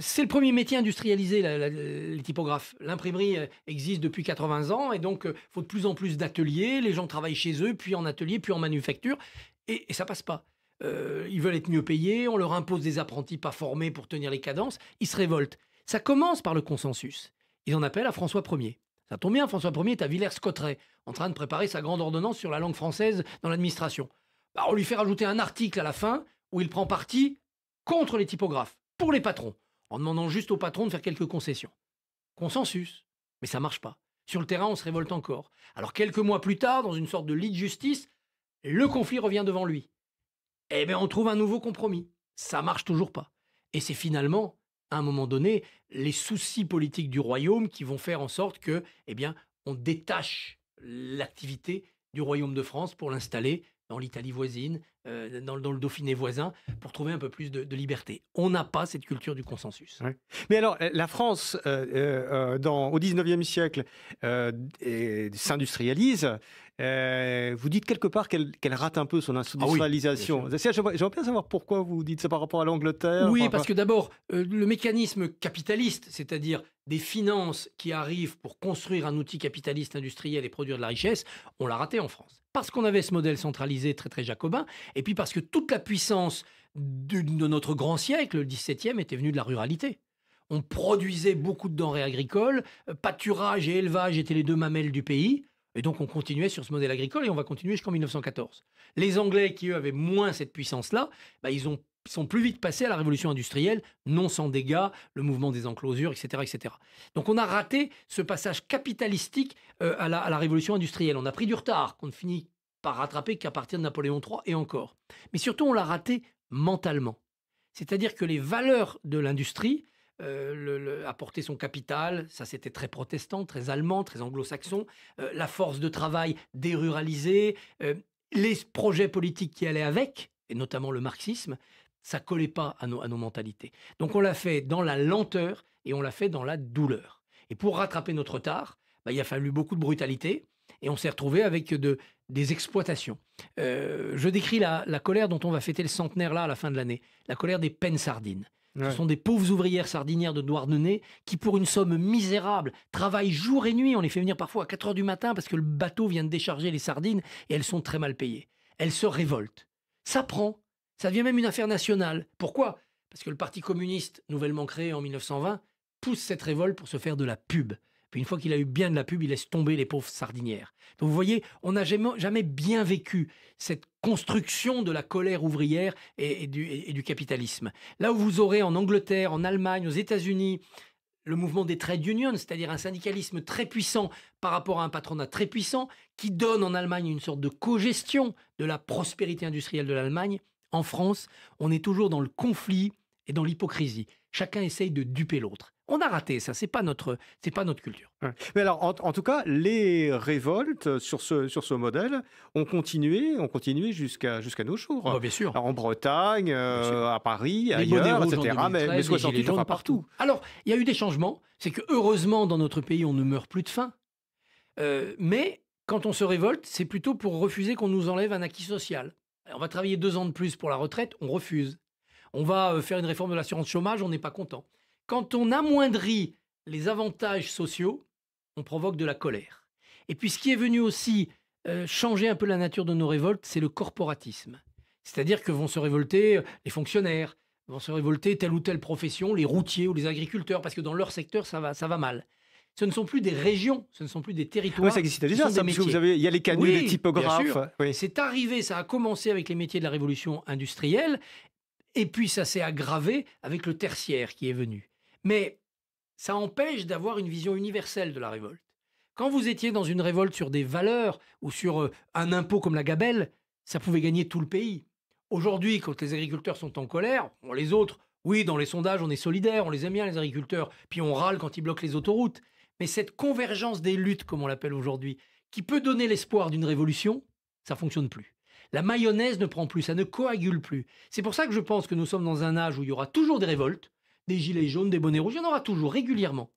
C'est le premier métier industrialisé, les typographes. L'imprimerie existe depuis 80 ans, et donc il faut de plus en plus d'ateliers. Les gens travaillent chez eux, puis en atelier, puis en manufacture, et ça passe pas. Ils veulent être mieux payés, on leur impose des apprentis pas formés pour tenir les cadences, ils se révoltent. Ça commence par le consensus. Ils en appellent à François Ier. Ça tombe bien, François Ier est à Villers-Cotterêts, en train de préparer sa grande ordonnance sur la langue française dans l'administration. Bah, on lui fait rajouter un article à la fin où il prend parti contre les typographes, pour les patrons, en demandant juste aux patrons de faire quelques concessions. Consensus. Mais ça marche pas. Sur le terrain, on se révolte encore. Alors quelques mois plus tard, dans une sorte de lit de justice, le conflit revient devant lui. Eh bien, on trouve un nouveau compromis. Ça marche toujours pas. Et c'est finalement, à un moment donné, les soucis politiques du royaume qui vont faire en sorte que, eh bien, on détache l'activité du royaume de France pour l'installer dans l'Italie voisine, dans le Dauphiné voisin, pour trouver un peu plus de liberté. On n'a pas cette culture du consensus. Ouais. Mais alors, la France, au 19e siècle, s'industrialise. Vous dites quelque part qu'elle rate un peu son industrialisation. Oui, j'aimerais bien savoir pourquoi vous dites ça par rapport à l'Angleterre. Oui, parce que d'abord, le mécanisme capitaliste, c'est-à-dire des finances qui arrivent pour construire un outil capitaliste industriel et produire de la richesse, on l'a raté en France. Parce qu'on avait ce modèle centralisé très très jacobin, et puis parce que toute la puissance de notre grand siècle, le XVIIe, était venue de la ruralité. On produisait beaucoup de denrées agricoles, pâturage et élevage étaient les deux mamelles du pays, et donc on continuait sur ce modèle agricole et on va continuer jusqu'en 1914. Les Anglais, qui eux avaient moins cette puissance-là, ils sont plus vite passés à la révolution industrielle, non sans dégâts, le mouvement des enclosures, etc., etc. Donc on a raté ce passage capitalistique à la révolution industrielle. On a pris du retard qu'on ne finit par rattraper qu'à partir de Napoléon III et encore. Mais surtout, on l'a raté mentalement. C'est-à-dire que les valeurs de l'industrie, apporter son capital, ça c'était très protestant, très allemand, très anglo-saxon, la force de travail déruralisée, les projets politiques qui allaient avec, et notamment le marxisme, ça collait pas à nos mentalités. Donc on l'a fait dans la lenteur et on l'a fait dans la douleur. Et pour rattraper notre retard, il a fallu beaucoup de brutalité et on s'est retrouvé avec des exploitations. Je décris la colère dont on va fêter le centenaire là à la fin de l'année, la colère des pennes sardines. Ouais. Ce sont des pauvres ouvrières sardinières de Douarnenez qui, pour une somme misérable, travaillent jour et nuit. On les fait venir parfois à 4 heures du matin parce que le bateau vient de décharger les sardines et elles sont très mal payées. Elles se révoltent. Ça prend. Ça devient même une affaire nationale. Pourquoi ? Parce que le Parti communiste, nouvellement créé en 1920, pousse cette révolte pour se faire de la pub. Puis une fois qu'il a eu bien de la pub, il laisse tomber les pauvres sardinières. Donc vous voyez, on n'a jamais bien vécu cette construction de la colère ouvrière et du capitalisme. Là où vous aurez en Angleterre, en Allemagne, aux États-Unis, le mouvement des trade unions, c'est-à-dire un syndicalisme très puissant par rapport à un patronat très puissant, qui donne en Allemagne une sorte de cogestion de la prospérité industrielle de l'Allemagne. En France, on est toujours dans le conflit et dans l'hypocrisie. Chacun essaye de duper l'autre. On a raté ça, c'est pas notre culture. Ouais. Mais alors, en tout cas, les révoltes sur ce modèle ont continué jusqu'à nos jours. Oh, bien sûr. Alors, en Bretagne, à Paris, ailleurs, etc. Mais 68, enfin partout. Alors, il y a eu des changements. C'est que heureusement, dans notre pays, on ne meurt plus de faim. Mais quand on se révolte, c'est plutôt pour refuser qu'on nous enlève un acquis social. On va travailler 2 ans de plus pour la retraite, on refuse. On va faire une réforme de l'assurance chômage, on n'est pas content. Quand on amoindrit les avantages sociaux, on provoque de la colère. Et puis ce qui est venu aussi changer un peu la nature de nos révoltes, c'est le corporatisme. C'est-à-dire que vont se révolter les fonctionnaires, vont se révolter telle ou telle profession, les routiers ou les agriculteurs, parce que dans leur secteur, ça va mal. Ce ne sont plus des régions, ce ne sont plus des territoires. Oui, ça existait déjà, ça, parce que il y a les canuts, les typographes. Oui. C'est arrivé, ça a commencé avec les métiers de la révolution industrielle, et puis ça s'est aggravé avec le tertiaire qui est venu. Mais ça empêche d'avoir une vision universelle de la révolte. Quand vous étiez dans une révolte sur des valeurs ou sur un impôt comme la gabelle, ça pouvait gagner tout le pays. Aujourd'hui, quand les agriculteurs sont en colère, les autres, Oui, dans les sondages, on est solidaires, on les aime bien, les agriculteurs, puis on râle quand ils bloquent les autoroutes. Mais cette convergence des luttes, comme on l'appelle aujourd'hui, qui peut donner l'espoir d'une révolution, ça fonctionne plus. La mayonnaise ne prend plus, ça ne coagule plus. C'est pour ça que je pense que nous sommes dans un âge où il y aura toujours des révoltes, des gilets jaunes, des bonnets rouges, il y en aura toujours, régulièrement.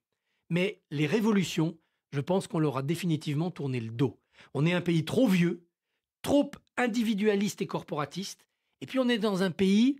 Mais les révolutions, je pense qu'on leur a définitivement tourné le dos. On est un pays trop vieux, trop individualiste et corporatiste, et puis on est dans un pays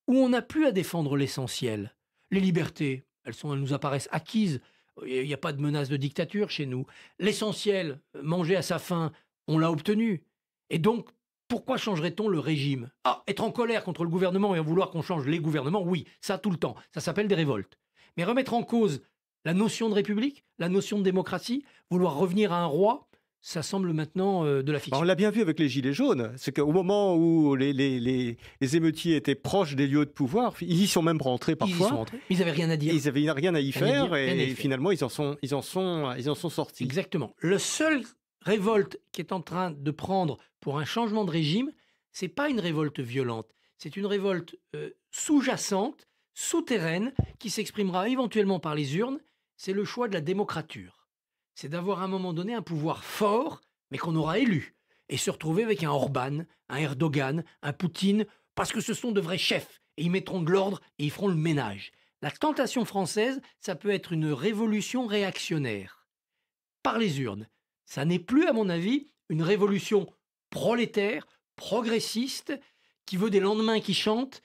où on n'a plus à défendre l'essentiel. Les libertés, elles nous apparaissent acquises. Il n'y a pas de menace de dictature chez nous. L'essentiel, manger à sa faim, on l'a obtenu. Et donc, pourquoi changerait-on le régime? Ah, être en colère contre le gouvernement et en vouloir qu'on change les gouvernements, oui, ça tout le temps. Ça s'appelle des révoltes. Mais remettre en cause la notion de république, la notion de démocratie, vouloir revenir à un roi, ça semble maintenant de la fiction. On l'a bien vu avec les Gilets jaunes. C'est qu'au moment où les émeutiers étaient proches des lieux de pouvoir, ils y sont même rentrés parfois. Ils y sont rentrés. Ils n'avaient rien à dire. Ils n'avaient rien à y faire rien à y et faire. finalement, ils en sont sortis. Exactement. Le seul révolte qui est en train de prendre pour un changement de régime, c'est pas une révolte violente. C'est une révolte sous-jacente, souterraine, qui s'exprimera éventuellement par les urnes. C'est le choix de la démocrature. C'est d'avoir à un moment donné un pouvoir fort, mais qu'on aura élu, et se retrouver avec un Orban, un Erdogan, un Poutine, parce que ce sont de vrais chefs, et ils mettront de l'ordre et ils feront le ménage. La tentation française, ça peut être une révolution réactionnaire, par les urnes. Ça n'est plus, à mon avis, une révolution prolétaire, progressiste, qui veut des lendemains qui chantent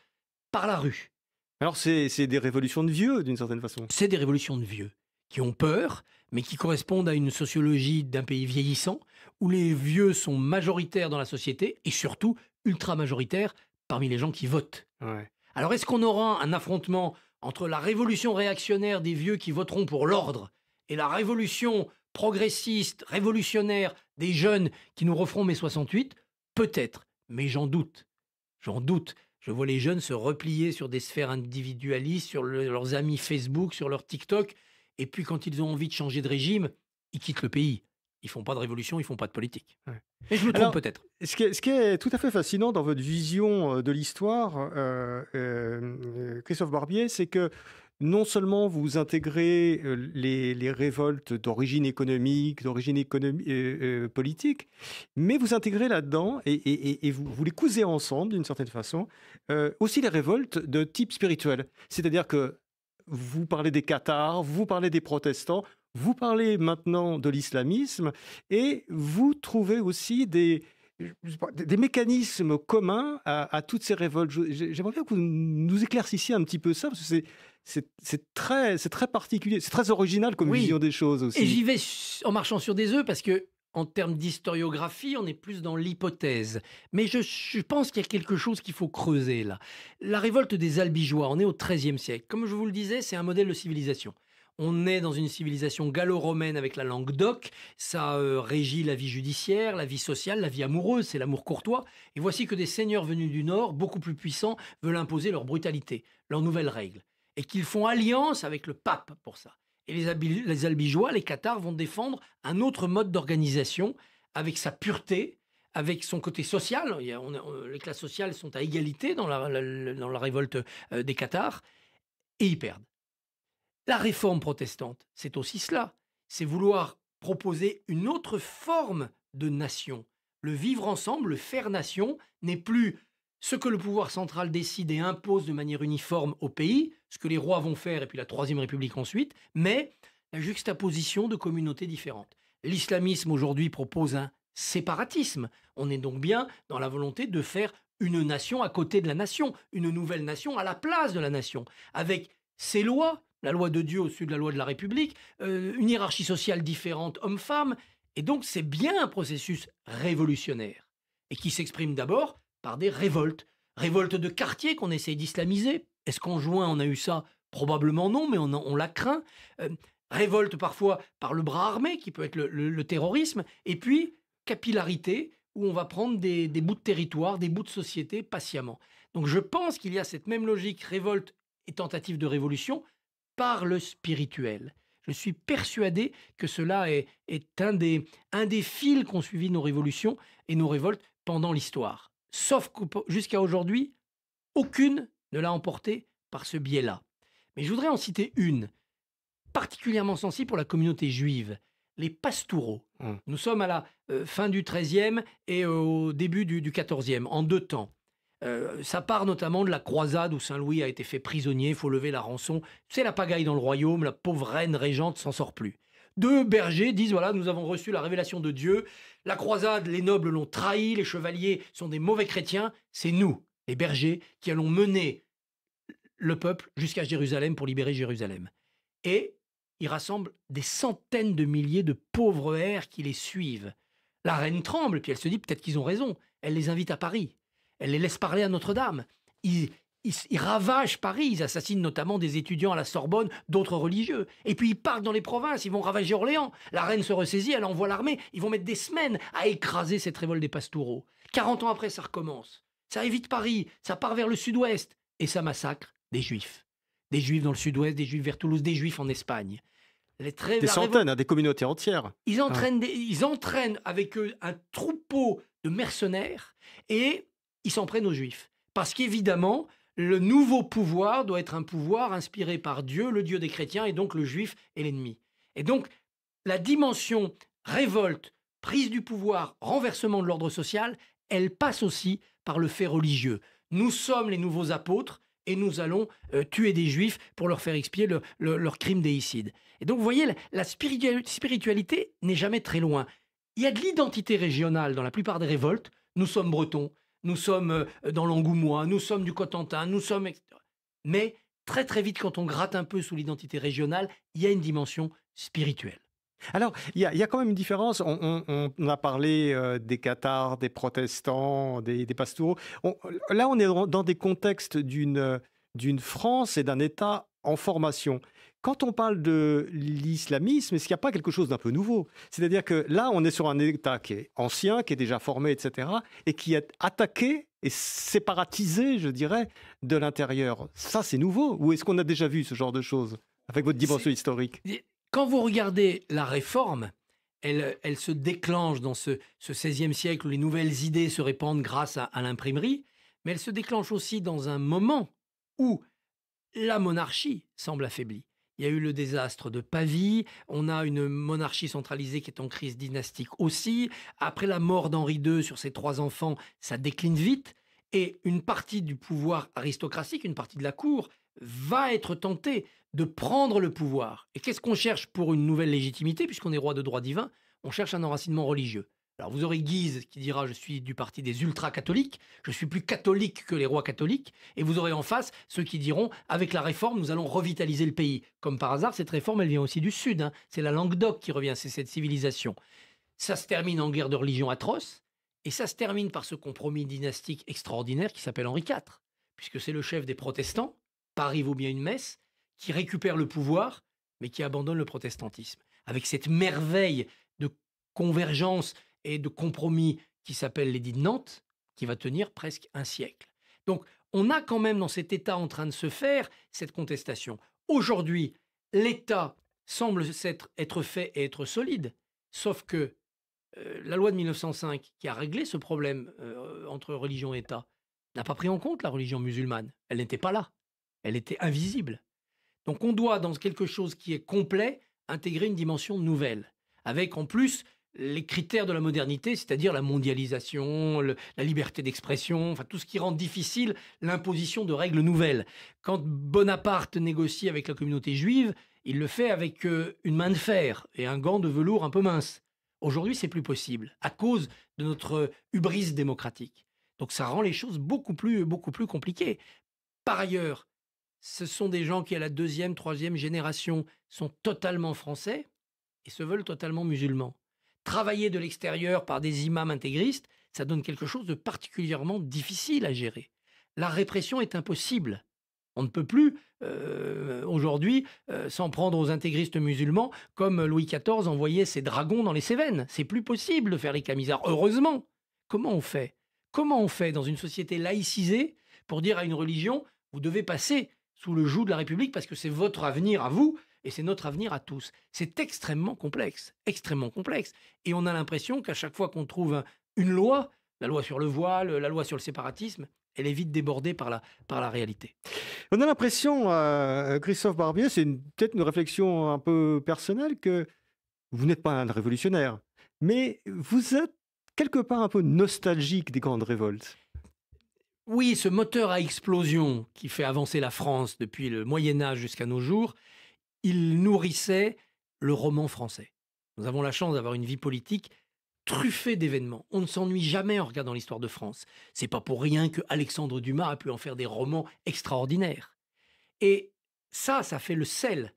par la rue. Alors, c'est des révolutions de vieux, d'une certaine façon. C'est des révolutions de vieux, qui ont peur, mais qui correspondent à une sociologie d'un pays vieillissant, où les vieux sont majoritaires dans la société, et surtout ultra majoritaires parmi les gens qui votent. Ouais. Alors est-ce qu'on aura un affrontement entre la révolution réactionnaire des vieux qui voteront pour l'ordre, et la révolution progressiste, révolutionnaire des jeunes qui nous referont mai 68? Peut-être, mais j'en doute. J'en doute. Je vois les jeunes se replier sur des sphères individualistes, sur leurs amis Facebook, sur leur TikTok, et puis quand ils ont envie de changer de régime, ils quittent le pays. Ils font pas de révolution, ils font pas de politique. Ouais. Et je me trompe peut-être. Ce qui est tout à fait fascinant dans votre vision de l'histoire, Christophe Barbier, c'est que non seulement vous intégrez les révoltes d'origine économique, politique, mais vous intégrez là-dedans, et vous les cousez ensemble d'une certaine façon, aussi les révoltes de type spirituel. C'est-à-dire que vous parlez des cathares, vous parlez des protestants, vous parlez maintenant de l'islamisme, et vous trouvez aussi des mécanismes communs à toutes ces révoltes. J'aimerais bien que vous nous éclaircissiez un petit peu ça, parce que c'est très particulier, c'est très original comme vision des choses aussi. Et j'y vais en marchant sur des œufs, parce que en termes d'historiographie, on est plus dans l'hypothèse. Mais je pense qu'il y a quelque chose qu'il faut creuser là. La révolte des Albigeois, on est au XIIIe siècle. Comme je vous le disais, c'est un modèle de civilisation. On est dans une civilisation gallo-romaine avec la langue d'oc. Ça régit la vie judiciaire, la vie sociale, la vie amoureuse, c'est l'amour courtois. Et voici que des seigneurs venus du Nord, beaucoup plus puissants, veulent imposer leur brutalité, leurs nouvelles règles. Et qu'ils font alliance avec le pape pour ça. Et les Albigeois, les Cathares, vont défendre un autre mode d'organisation avec sa pureté, avec son côté social. Les classes sociales sont à égalité dans la révolte des Cathares, et ils perdent. La réforme protestante, c'est aussi cela. C'est vouloir proposer une autre forme de nation. Le vivre ensemble, le faire nation, n'est plus ce que le pouvoir central décide et impose de manière uniforme au pays, ce que les rois vont faire et puis la Troisième République ensuite, mais la juxtaposition de communautés différentes. L'islamisme aujourd'hui propose un séparatisme. On est donc bien dans la volonté de faire une nation à côté de la nation, une nouvelle nation à la place de la nation, avec ses lois, la loi de Dieu au-dessus de la loi de la République, une hiérarchie sociale différente homme-femme, et donc c'est bien un processus révolutionnaire, et qui s'exprime d'abord par des révoltes. Révoltes de quartier qu'on essaye d'islamiser. Est-ce qu'en juin on a eu ça? Probablement non, mais on la craint. Révolte parfois par le bras armé, qui peut être le terrorisme. Et puis, capillarité, où on va prendre des bouts de territoire, des bouts de société patiemment. Donc je pense qu'il y a cette même logique, révolte et tentative de révolution, par le spirituel. Je suis persuadé que cela est un des fils qu'ont suivi nos révolutions et nos révoltes pendant l'histoire. Sauf que jusqu'à aujourd'hui, aucune ne l'a emporté par ce biais-là. Mais je voudrais en citer une, particulièrement sensible pour la communauté juive, les pastoureaux. Nous sommes à la fin du XIIIe et au début du XIVe, en 2 temps. Ça part notamment de la croisade où Saint-Louis a été fait prisonnier, il faut lever la rançon. C'est la pagaille dans le royaume, la pauvre reine régente s'en sort plus. 2 bergers disent, voilà, nous avons reçu la révélation de Dieu, la croisade, les nobles l'ont trahi, les chevaliers sont des mauvais chrétiens, c'est nous, les bergers, qui allons mener le peuple jusqu'à Jérusalem pour libérer Jérusalem. Et ils rassemblent des centaines de milliers de pauvres hères qui les suivent. La reine tremble, puis elle se dit peut-être qu'ils ont raison. Elle les invite à Paris. Elle les laisse parler à Notre-Dame. Ils ravagent Paris. Ils assassinent notamment des étudiants à la Sorbonne, d'autres religieux. Et puis ils partent dans les provinces. Ils vont ravager Orléans. La reine se ressaisit, elle envoie l'armée. Ils vont mettre des semaines à écraser cette révolte des pastoureaux. 40 ans après, ça recommence. Ça évite Paris. Ça part vers le sud-ouest. Et ça massacre des Juifs. Des Juifs dans le sud-ouest, des Juifs vers Toulouse, des Juifs en Espagne. Des centaines, des communautés entières. Ils entraînent avec eux un troupeau de mercenaires et ils s'en prennent aux Juifs. Parce qu'évidemment, le nouveau pouvoir doit être un pouvoir inspiré par Dieu, le Dieu des chrétiens, et donc le Juif est l'ennemi. Et donc, la dimension révolte, prise du pouvoir, renversement de l'ordre social, elle passe aussi par le fait religieux. Nous sommes les nouveaux apôtres, et nous allons tuer des Juifs pour leur faire expier leur crime déicide. Et donc, vous voyez, la spiritualité n'est jamais très loin. Il y a de l'identité régionale dans la plupart des révoltes. Nous sommes bretons, nous sommes dans l'Angoumois, nous sommes du Cotentin, nous sommes... Mais très très vite, quand on gratte un peu sous l'identité régionale, il y a une dimension spirituelle. Alors, il y a quand même une différence. On a parlé des cathares, des protestants, des pastoureaux. Là, on est dans des contextes d'une France et d'un État en formation. Quand on parle de l'islamisme, est-ce qu'il n'y a pas quelque chose d'un peu nouveau? C'est-à-dire que là, on est sur un État qui est ancien, qui est déjà formé, etc., et qui est attaqué et séparatisé, je dirais, de l'intérieur. Ça, c'est nouveau? Ou est-ce qu'on a déjà vu ce genre de choses avec votre dimension historique? Quand vous regardez la Réforme, elle se déclenche dans ce XVIe siècle où les nouvelles idées se répandent grâce à l'imprimerie, mais elle se déclenche aussi dans un moment où la monarchie semble affaiblie. Il y a eu le désastre de Pavie, on a une monarchie centralisée qui est en crise dynastique aussi. Après la mort d'Henri II sur ses 3 enfants, ça décline vite. Et une partie du pouvoir aristocratique, une partie de la cour, va être tentée de prendre le pouvoir. Et qu'est-ce qu'on cherche pour une nouvelle légitimité, puisqu'on est roi de droit divin? On cherche un enracinement religieux. Alors vous aurez Guise qui dira « je suis du parti des ultra-catholiques, je suis plus catholique que les rois catholiques », et vous aurez en face ceux qui diront « avec la réforme, nous allons revitaliser le pays ». Comme par hasard, cette réforme, elle vient aussi du Sud, hein. C'est la Languedoc qui revient, c'est cette civilisation. Ça se termine en guerre de religion atroce, et ça se termine par ce compromis dynastique extraordinaire qui s'appelle Henri IV, puisque c'est le chef des protestants, Paris vaut bien une messe, qui récupère le pouvoir, mais qui abandonne le protestantisme. Avec cette merveille de convergence et de compromis qui s'appelle l'édit de Nantes, qui va tenir presque un siècle. Donc, on a quand même dans cet État en train de se faire cette contestation. Aujourd'hui, l'État semble être fait et être solide, sauf que la loi de 1905, qui a réglé ce problème entre religion et État, n'a pas pris en compte la religion musulmane. Elle n'était pas là. Elle était invisible. Donc on doit, dans quelque chose qui est complet, intégrer une dimension nouvelle, avec en plus les critères de la modernité, c'est-à-dire la mondialisation, la liberté d'expression, enfin tout ce qui rend difficile l'imposition de règles nouvelles. Quand Bonaparte négocie avec la communauté juive, il le fait avec une main de fer et un gant de velours un peu mince. Aujourd'hui, c'est plus possible, à cause de notre hubris démocratique. Donc ça rend les choses beaucoup plus compliquées. Par ailleurs, ce sont des gens qui, à la 2e, 3e génération, sont totalement français et se veulent totalement musulmans. Travailler de l'extérieur par des imams intégristes, ça donne quelque chose de particulièrement difficile à gérer. La répression est impossible. On ne peut plus, aujourd'hui, s'en prendre aux intégristes musulmans comme Louis XIV envoyait ses dragons dans les Cévennes. C'est plus possible de faire les camisards, heureusement. Comment on fait? Comment on fait dans une société laïcisée pour dire à une religion, vous devez passer sous le joug de la République parce que c'est votre avenir à vous et c'est notre avenir à tous. C'est extrêmement complexe, extrêmement complexe. Et on a l'impression qu'à chaque fois qu'on trouve une loi, la loi sur le voile, la loi sur le séparatisme, Elle est vite débordée par la réalité. On a l'impression, Christophe Barbier, c'est peut-être une réflexion un peu personnelle, que vous n'êtes pas un révolutionnaire, mais vous êtes quelque part un peu nostalgique des grandes révoltes. Oui, ce moteur à explosion qui fait avancer la France depuis le Moyen-Âge jusqu'à nos jours, il nourrissait le roman français. Nous avons la chance d'avoir une vie politique truffée d'événements. On ne s'ennuie jamais en regardant l'histoire de France. C'est pas pour rien que Alexandre Dumas a pu en faire des romans extraordinaires. Et ça fait le sel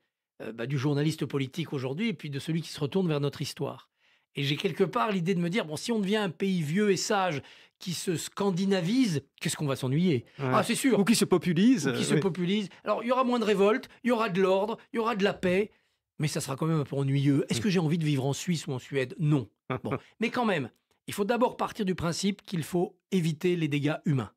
du journaliste politique aujourd'hui et puis de celui qui se retourne vers notre histoire. Et j'ai quelque part l'idée de me dire, bon, si on devient un pays vieux et sage qui se scandinavise, qu'est-ce qu'on va s'ennuyer? Ouais. Ah, c'est sûr. Ou qui se populise. Ou qui se populise. Alors, il y aura moins de révoltes, il y aura de l'ordre, il y aura de la paix, mais ça sera quand même un peu ennuyeux. Est-ce que j'ai envie de vivre en Suisse ou en Suède? Non. Bon. Mais quand même, il faut d'abord partir du principe qu'il faut éviter les dégâts humains.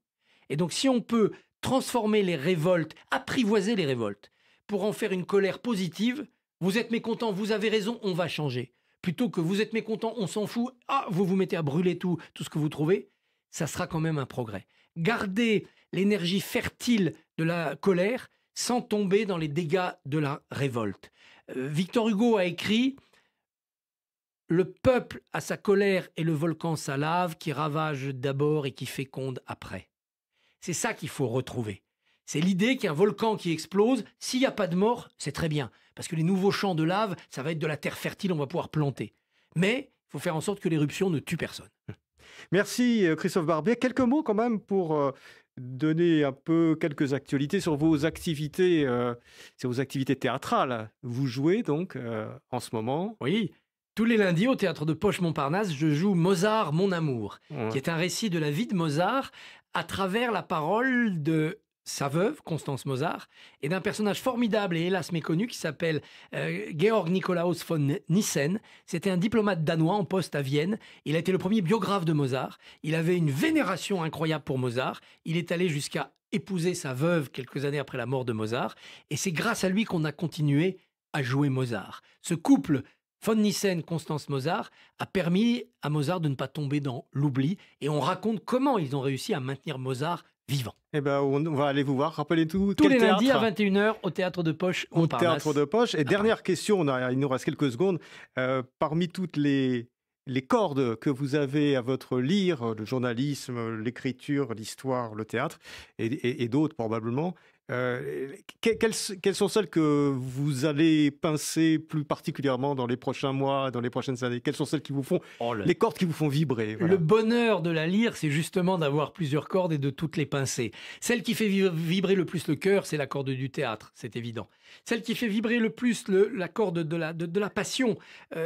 Et donc, si on peut transformer les révoltes, apprivoiser les révoltes, pour en faire une colère positive, vous êtes mécontent, vous avez raison, on va changer. Plutôt que vous êtes mécontent, on s'en fout, vous vous mettez à brûler tout ce que vous trouvez, ça sera quand même un progrès. Gardez l'énergie fertile de la colère sans tomber dans les dégâts de la révolte. Victor Hugo a écrit « Le peuple a sa colère et le volcan sa lave qui ravage d'abord et qui féconde après ». C'est ça qu'il faut retrouver. C'est l'idée qu'il y a un volcan qui explose. S'il n'y a pas de mort, c'est très bien. Parce que les nouveaux champs de lave, ça va être de la terre fertile, on va pouvoir planter. Mais il faut faire en sorte que l'éruption ne tue personne. Merci Christophe Barbier. Quelques mots quand même pour donner un peu quelques actualités sur vos activités théâtrales. Vous jouez donc en ce moment. Oui, tous les lundis au Théâtre de Poche-Montparnasse, je joue Mozart, mon amour, qui est un récit de la vie de Mozart à travers la parole de sa veuve, Constance Mozart, et d'un personnage formidable et hélas méconnu qui s'appelle Georg Nikolaus von Nissen. C'était un diplomate danois en poste à Vienne. Il a été le premier biographe de Mozart. Il avait une vénération incroyable pour Mozart. Il est allé jusqu'à épouser sa veuve quelques années après la mort de Mozart. Et c'est grâce à lui qu'on a continué à jouer Mozart. Ce couple von Nissen-Constance Mozart a permis à Mozart de ne pas tomber dans l'oubli. Et on raconte comment ils ont réussi à maintenir Mozart vivant. Eh ben, on va aller vous voir. Rappelez tout. Tous les lundis à 21h au Théâtre de Poche. Au Théâtre de Poche. Et dernière question, il nous reste quelques secondes. Parmi toutes les cordes que vous avez à votre lyre, le journalisme, l'écriture, l'histoire, le théâtre, et d'autres probablement, quelles sont celles que vous allez pincer plus particulièrement dans les prochains mois, dans les prochaines années? Quelles sont celles qui vous font, les cordes qui vous font vibrer? Voilà. Le bonheur de la lyre, c'est justement d'avoir plusieurs cordes et de toutes les pincer. Celle qui fait vibrer le plus le cœur, c'est la corde du théâtre, c'est évident. Celle qui fait vibrer le plus la corde de la passion,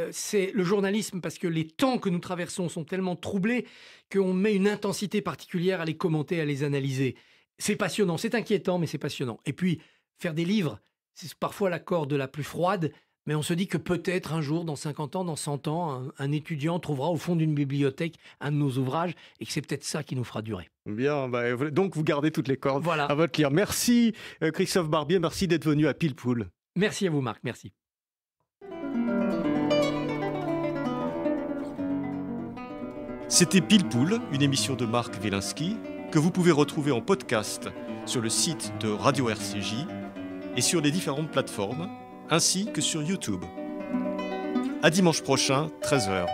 c'est le journalisme, parce que les temps que nous traversons sont tellement troublés qu'on met une intensité particulière à les commenter, à les analyser. C'est passionnant, c'est inquiétant, mais c'est passionnant. Et puis, faire des livres, c'est parfois la corde la plus froide, mais on se dit que peut-être un jour, dans 50 ans, dans 100 ans, un étudiant trouvera au fond d'une bibliothèque un de nos ouvrages et que c'est peut-être ça qui nous fera durer. Bien, donc vous gardez toutes les cordes à votre lyre. Merci Christophe Barbier, merci d'être venu à Pile Poule. Merci à vous Marc, merci. C'était Pile Poule, une émission de Marc Wielinski, que vous pouvez retrouver en podcast sur le site de Radio RCJ et sur les différentes plateformes, ainsi que sur YouTube. À dimanche prochain, 13h.